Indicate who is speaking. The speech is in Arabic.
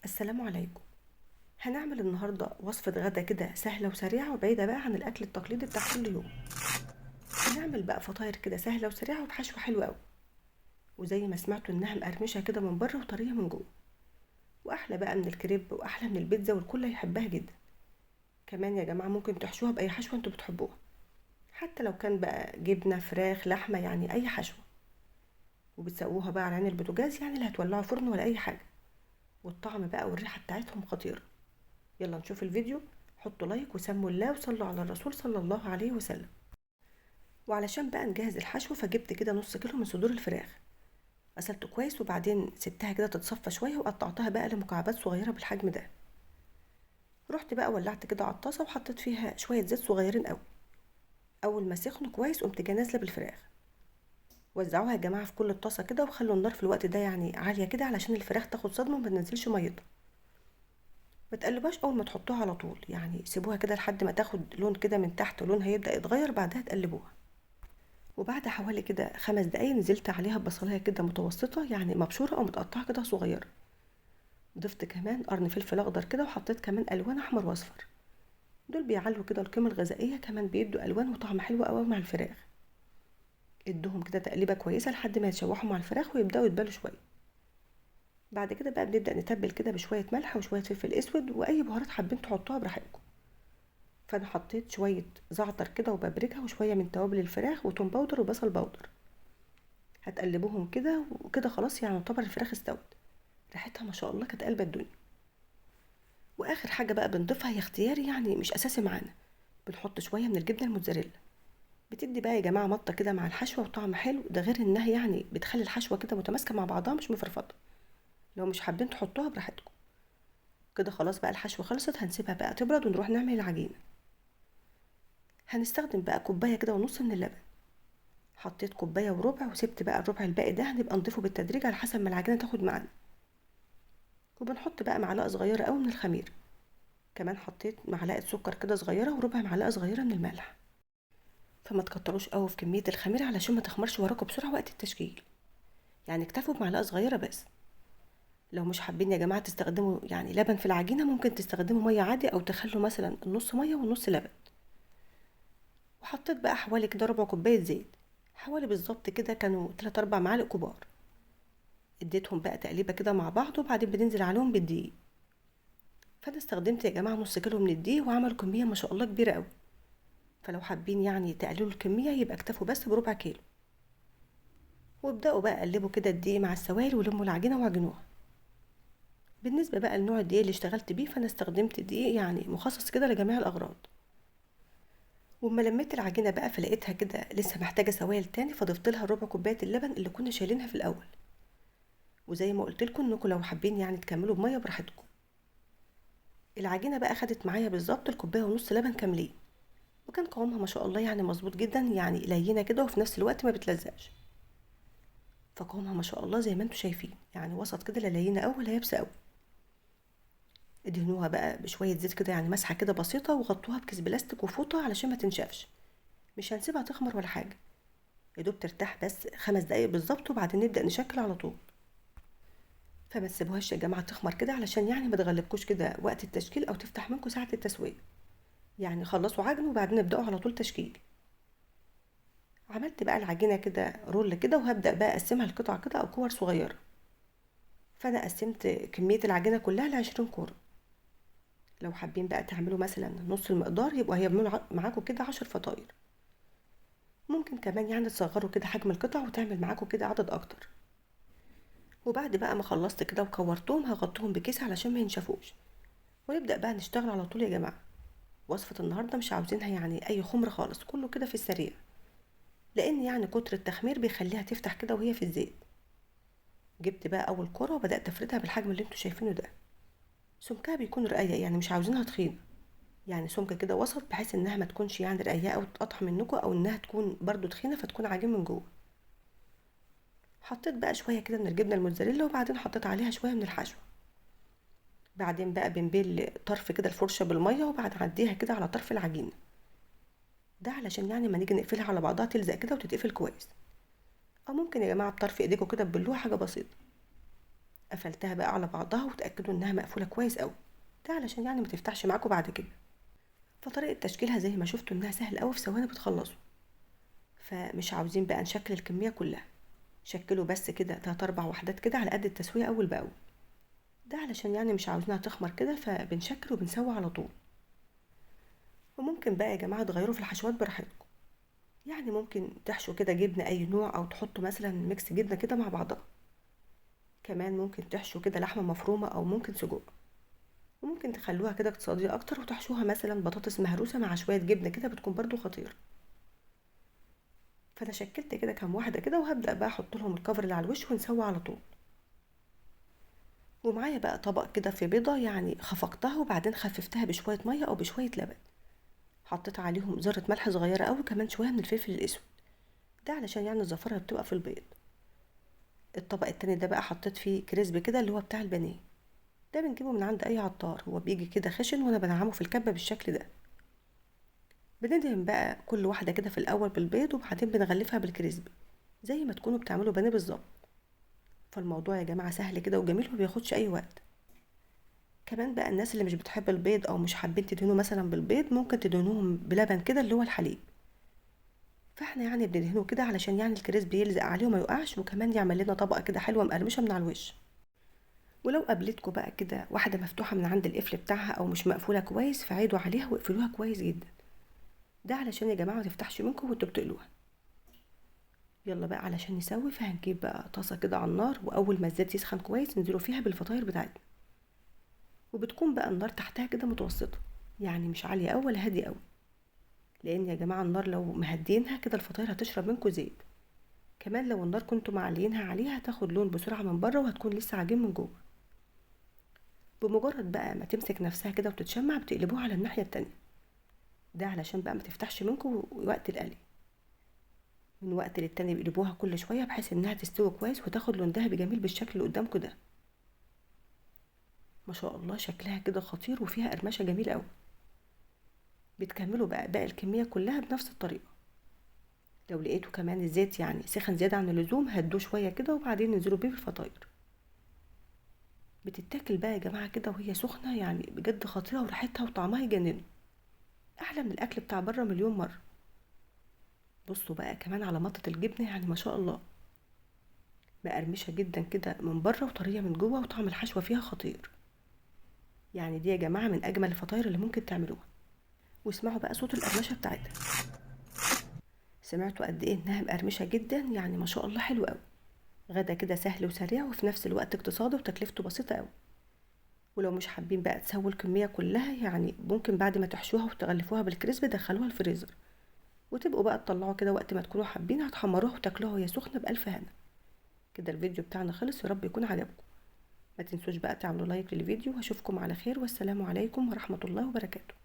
Speaker 1: السلام عليكم. هنعمل النهاردة وصفة غدا كده سهلة وسريعة وبعيدة بقى عن الأكل التقليدي بتاع كل يوم. هنعمل بقى فطاير كده سهلة وسريعة وبحشو حلو أوي، وزي ما سمعتوا إنها مقرمشة كده من بره وطرية من جوه، وأحلى بقى من الكريب وأحلى من البيتزا والكل هيحبها جدا. كمان يا جماعة ممكن تحشوها بأي حشوة انتوا بتحبوها، حتى لو كان بقى جبنة فراخ لحمة يعني أي حشوة. وبتسووها بقى على عين البوتاجاز يعني لا هتولعوا فرن ولا أي حاجة، والطعم بقى والريحة بتاعتهم خطيرة. يلا نشوف الفيديو. حطوا لايك وسموا الله وصلوا على الرسول صلى الله عليه وسلم. وعلشان بقى نجهز الحشو فجبت كده نص كيلو من صدور الفراخ، غسلته كويس وبعدين سبتها كده تتصفى شويه وقطعتها بقى لمكعبات صغيره بالحجم ده. رحت بقى ولعت كده على الطاسه وحطيت فيها شويه زيت صغيرين قوي. اول ما سخنوا كويس قمت جايه نازله بالفراخ. وزعوها يا جماعه في كل الطاسه كده وخلوا النار في الوقت ده يعني عاليه كده علشان الفراخ تاخد صدمه وما تنزلش ميتها. ما تقلبوهاش اول ما تحطوها على طول، يعني سيبوها كده لحد ما تاخد لون كده من تحت ولونها يبدا يتغير، بعدها تقلبوها. وبعد حوالي كده 5 دقايق نزلت عليها ببصلايه كده متوسطه يعني مبشوره او متقطعه كده صغيره. ضفت كمان قرن فلفل اخضر كده وحطيت كمان الوان احمر واصفر. دول بيعلوا كده القيمه الغذائيه، كمان بيدوا الوان وطعم حلو قوي مع الفراخ. ادوهم كده تقليبه كويسه لحد ما يتشوحوا مع الفراخ ويبداوا يتبلوا شويه. بعد كده بقى بنبدا نتبل كده بشويه ملح وشويه فلفل اسود واي بهارات حابين تحطوها براحتكم. فانا حطيت شويه زعتر كده وبابريكا وشويه من توابل الفراخ وتوم باودر وبصل باودر. هتقلبوهم كده وكده خلاص يعني يعتبر الفراخ استوت. ريحتها ما شاء الله كانت قلبة الدنيا. واخر حاجه بقى بنضيفها هي اختياري يعني مش اساسي معانا، بنحط شويه من الجبنه الموتزاريلا. بتدي بقى يا جماعه مطه كده مع الحشوه وطعم حلو، ده غير انها يعني بتخلي الحشوه كده متماسكه مع بعضها مش مفرفطه. لو مش حابين تحطوها براحتكم. كده خلاص بقى الحشوه خلصت، هنسيبها بقى تبرد ونروح نعمل العجينه. هنستخدم بقى كوبايه كده ونص من اللبن. حطيت كوبايه وربع وسبت بقى الربع الباقي ده هنبقى نضيفه بالتدريج على حسب ما العجينه تاخد معانا. وبنحط بقى معلقه صغيره قوي من الخميره. كمان حطيت معلقه سكر كده صغيره وربع معلقه صغيره من الملح. فما تكتروش قوي في كميه الخميره علشان ما تخمرش وراكم بسرعه وقت التشكيل، يعني اكتفوا بمعلقه صغيره بس. لو مش حابين يا جماعه تستخدموا يعني لبن في العجينه ممكن تستخدموا ميه عادي او تخلوا مثلا النص ميه والنص لبن. وحطيت بقى حوالي كده ربع كوبايه زيت، حوالي بالظبط كده كانوا 3 4 معالق كبار. اديتهم بقى تقليبه كده مع بعض وبعدين بننزل عليهم بالدقيق. فانا استخدمت يا جماعه نص كيلو من الدقيق وعمل كميه ما شاء الله كبيره قوي. فلو حابين يعني تقللوا الكميه يبقى اكتفوا بس بربع كيلو. وابداوا بقى قلبوا كده الدقيق مع السوائل ولموا العجينه وعجنوها. بالنسبه بقى لنوع الدقيق اللي اشتغلت بيه فانا استخدمت دقيق يعني مخصص كده لجميع الاغراض. واما لميت العجينه بقى فلقيتها كده لسه محتاجه سوائل تاني، فضفت لها ربع كوبايه اللبن اللي كنا شايلينها في الاول. وزي ما قلت لكم انكم لو حابين يعني تكملوا بميه براحتكم. العجينه بقى خدت معايا بالظبط الكوبايه ونص لبن كاملين. وكان قوامها ما شاء الله يعني مظبوط جدا، يعني لينه كده وفي نفس الوقت ما بتلزقش. فقوامها ما شاء الله زي ما انتم شايفين يعني وسط كده، لا لينه قوي ولا يابسه قوي. ادهنوها بقى بشويه زيت كده يعني مسحه كده بسيطه وغطوها بكيس بلاستيك وفوطه علشان ما تنشفش. مش هنسيبها تخمر ولا حاجه، يا دوب ترتاح بس 5 دقايق بالظبط وبعدين نبدا نشكل على طول. فما تسيبوهاش يا جماعه تخمر كده علشان يعني ما تغلبكوش كده وقت التشكيل او تفتح منكم ساعه التسويه. يعني خلصوا عجن وبعدين ابداوا على طول تشكيل. عملت بقى العجينه كده رول كده وهبدا بقى اقسمها لقطع كده او كور صغيره. فانا قسمت كميه العجينه كلها ل20 كوره. لو حابين بقى تعملوا مثلا نص المقدار يبقى هيعملوا معاكم كده 10 فطاير. ممكن كمان يعني تصغروا كده حجم القطع وتعمل معاكم كده عدد اكتر. وبعد بقى ما خلصت كده وكورتهم هغطيهم بكيس علشان ما ينشفوش. ونبدأ بقى نشتغل على طول يا جماعة. وصفة النهاردة مش عاوزينها يعني اي خمر خالص، كله كده في السريع. لان يعني كتر التخمير بيخليها تفتح كده وهي في الزيت. جبت بقى اول كرة وبدأت افردها بالحجم اللي انتوا شايفينه ده. سمكها بيكون رقيق يعني مش عاوزينها تخينة. يعني سمكة كده وسط بحيث انها ما تكونش يعني رقيقة او تقطع منكم او انها تكون برضو تخينة فتكون عجين من جوه. حطيت بقى شوية كده من الجبنة الموتزاريلا وبعدين حطيت عليها شوية من الحشو. بعدين بقى بنبل طرف كده الفرشة بالمية وبعد عديها كده على طرف العجينة. ده علشان يعني ما نيجي نقفلها على بعضها تلزق كده وتتقفل كويس. او ممكن يا جماعة بطرف ايديكم كده تبلوها حاجة بسيطة. قفلتها بقى على بعضها وتأكدوا انها مقفولة كويس قوي، ده علشان يعني ما تفتحش معاكم بعد كده. فطريقة تشكيلها زي ما شفتوا انها سهل قوي، في ثواني بتخلصوا. فمش عاوزين بقى نشكل الكمية كلها، شكلوا بس كده 3 4 وحدات كده على قد التسوية اول باول، ده علشان يعني مش عاوزينها تخمر كده، فبنشكل وبنسوي على طول. وممكن بقى يا جماعة تغيروا في الحشوات براحتكم، يعني ممكن تحشوا كده جبنة اي نوع، او تحطوا مثلا ميكس جبنة كده مع بعضها. كمان ممكن تحشوا كده لحمة مفرومة او ممكن سجق. وممكن تخلوها كده اقتصادية اكتر وتحشوها مثلا بطاطس مهروسة مع شوية جبنة كده، بتكون برضو خطيرة. فانا شكلت كده كام واحدة كده، وهبدأ بقى احط لهم الكفر اللي على الوش ونسوي على طول. ومعايا بقى طبق كده في بيضة، يعني خفقتها وبعدين خففتها بشوية مية او بشوية لبن. حطيت عليهم ذرة ملح صغيرة قوي، كمان شوية من الفلفل الاسود، ده علشان يعني الزفرة اللي بتبقى في البيض. الطبق التاني ده بقى حطيت فيه كريسب كده اللي هو بتاع البانيه، ده بنجيبه من عند اي عطار، هو بيجي كده خشن وانا بنعمه في الكبة بالشكل ده. بندهن بقى كل واحدة كده في الاول بالبيض، وبعدين بنغلفها بالكريسب زي ما تكونوا بتعملوا بانيه بالظبط. فالموضوع يا جماعة سهل كده وجميل ومبياخدش اي وقت. كمان بقى الناس اللي مش بتحب البيض او مش حابين تدهنوا مثلا بالبيض، ممكن تدهنوهم بلبن كده اللي هو الحليب. فاحنا يعني بندهنه كده علشان يعني الكريسبي يلزق عليه وما يقعش، وكمان يعمل لنا طبقة كده حلوة مقرمشة من على الوش. ولو قابلتكوا بقى كده واحدة مفتوحة من عند القفل بتاعها او مش مقفولة كويس، فعيدوا عليها واقفلوها كويس جدا، ده علشان يا جماعة ما تفتحش منكم وانتوا بتقلوها. يلا بقى علشان نسوي، فهنجيب بقى طاسة كده على النار، واول ما الزيت يسخن كويس ننزلوا فيها بالفطاير بتاعتنا. وبتكون بقى النار تحتها كده متوسطة، يعني مش عالية أوي ولا هادية أوي، لان يا جماعة النار لو مهدينها كده الفطاير هتشرب منكم زيت. كمان لو النار كنتوا معلينها عليها هتاخد لون بسرعة من بره، وهتكون لسه عجين من جوه. بمجرد بقى ما تمسك نفسها كده وتتشمع، بتقلبوها على الناحية التانية، ده علشان بقى ما تفتحش منكم وقت القلي. من وقت للتاني بيقلبوها كل شوية بحيث انها تستوي كويس وتاخد لون دهبي جميل بالشكل اللي قدامكم ده. ما شاء الله شكلها كده خطير وفيها قرمشة جميلة قوي. بتكملوا بقى باقي الكمية كلها بنفس الطريقة. لو لقيتوا كمان الزيت يعني سخن زيادة عن اللزوم، هدوه شوية كده وبعدين ننزلوا بيه بالفطاير. بتتاكل بقى يا جماعة كده وهي سخنة، يعني بجد خطيرة، وريحتها وطعمها يجننوا، احلى من الاكل بتاع بره مليون مرة. بصوا بقى كمان على مطة الجبنة، يعني ما شاء الله مقرمشة جدا كده من بره وطرية من جوه، وطعم الحشوة فيها خطير. يعني دي يا جماعة من اجمل الفطاير اللي ممكن تعملوها. واسمعوا بقى صوت القرمشة بتاعتها، سمعتوا قد ايه انها مقرمشة جدا، يعني ما شاء الله حلو قوي. غدا كده سهل وسريع وفي نفس الوقت اقتصادي وتكلفته بسيطة قوي. ولو مش حابين بقى تسووا الكمية كلها، يعني ممكن بعد ما تحشوها وتغلفوها بالكريسبي دخلوها الفريزر، وتبقوا بقى تطلعوا كده وقت ما تكونوا حابين، هتحمروها وتاكلوها وهي سخنة بألف هنا. كده الفيديو بتاعنا خلص، يا رب يكون عجبكم. ما تنسوش بقى تعملوا لايك للفيديو، واشوفكم على خير، والسلام عليكم ورحمة الله وبركاته.